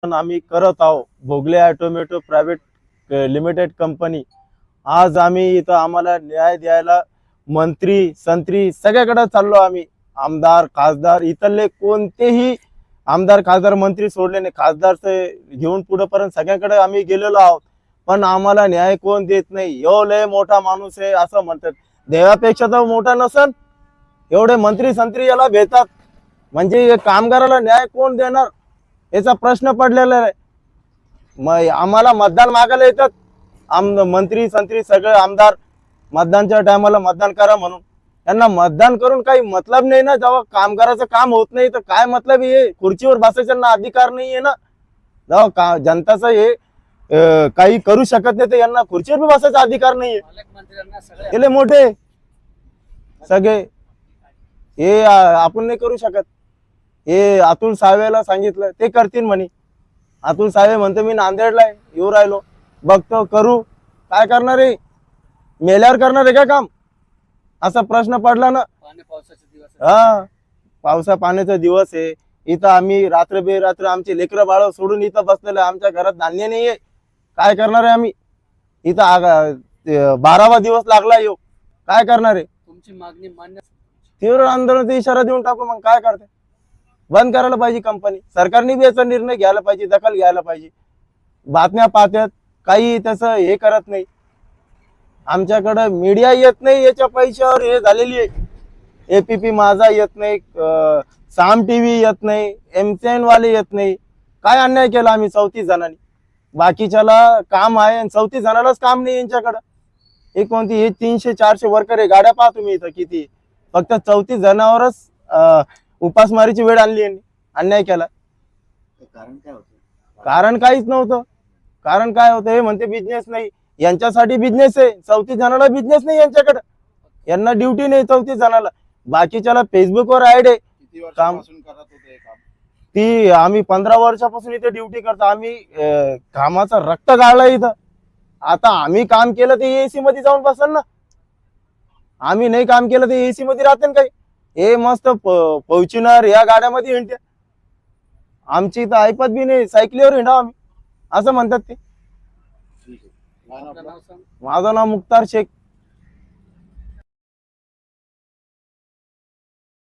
आम्ही करत आहोत भोगले ऑटोमॅटो प्रायव्हेट लिमिटेड कंपनी। आज आम्ही इथं आम्हाला न्याय द्यायला मंत्री संत्री सगळ्याकडे चाललो आम्ही। आमदार खासदार इथले कोणतेही आमदार खासदार मंत्री सोडले नाही, खासदारचे घेऊन पुढे पर्यंत सगळ्याकडे आम्ही गेलेलो आहोत, पण आम्हाला न्याय कोण देत नाही। यो लय मोठा माणूस आहे असं म्हणतात, देवापेक्षा तर मोठा नसन एवढे मंत्री संत्री याला भेटतात, म्हणजे कामगाराला न्याय कोण देणार याचा प्रश्न पडलेला आहे। मग आम्हाला मतदान मागायला येतात मंत्री संत्री सगळे आमदार, मतदानच्या टायमाला मतदान करा म्हणून। यांना मतदान करून काही मतलब नाही ना, जेव्हा कामगाराचं काम होत नाही तर काय मतलब आहे? खुर्चीवर बसायचा अधिकार नाही आहे ना, जेव्हा जनताचं हे काही करू शकत नाही तर यांना खुर्चीवर भी बसायचा अधिकार नाही आहे। केले मोठे सगळे हे आपण नाही करू शकत। हे अतुल सावेला सांगितलं ते करतील म्हणे। अतुल सावे म्हणते मी नांदेडला येऊ राहिलो, बघतो करू, काय करणार आहे? मेल्यावर करणार आहे का काम? असा प्रश्न पडला ना। हा, पावसा पाण्याचा दिवस आहे, इथं आम्ही रात्र बेरात्र आमचे लेकरं बाळ सोडून इथं बसलेलं, आमच्या घरात धान्य नाहीये, काय करणार आहे आम्ही? इथं 12वा दिवस लागला येऊ, काय करणार आहे? तुमची मागणी मान्य, तीव्र आंदोलनाचा इशारा देऊन टाकू, मग काय करते? बंद करायला पाहिजे कंपनी, सरकारने बी याचा निर्णय घ्यायला पाहिजे, दखल घ्यायला पाहिजे। बातम्या पाहतात, काही त्याचं हे करत नाही, आमच्याकडे मीडिया येत नाही, याच्या पैशावर हे झालेली आहे। APP माझा येत नाही, साम TV येत नाही, MCN वाले येत नाही। काय अन्याय केला आम्ही 34 जणांनी? बाकीच्याला काम आहे आणि 34 जणांनाच काम नाही यांच्याकडे। हे कोणती हे 300-400 वर्कर आहे, गाड्या पाहा तुम्ही इथं किती, फक्त 34 जणांवरच उपासमारीची वेळ आणली यांनी, अन्याय केला। कारण काय होतं? कारण काहीच नव्हतं। कारण काय होतं? हे म्हणते बिझनेस नाही, यांच्यासाठी बिझनेस आहे, 34 जणांना बिझनेस नाही यांच्याकडे, यांना ड्युटी नाही 34 जणांना। बाकीच्याला फेसबुकवर ऍड आहे काम, ती आम्ही 15 वर्षापासून इथे ड्युटी करतो, आम्ही कामाचं रक्त गाळलं इथं। आता आम्ही काम केलं ते AC मध्ये जाऊन बसल ना, आम्ही नाही काम केलं ते AC मध्ये राहते ना काही? हे मस्त फॉर्च्युनर या गाड्यामध्ये हिंडते, आमची इथं ऐपत बी नाही, सायकलीवर हिंडाव आम्ही असं म्हणतात ते। माझं नाव मुख्तार शेख।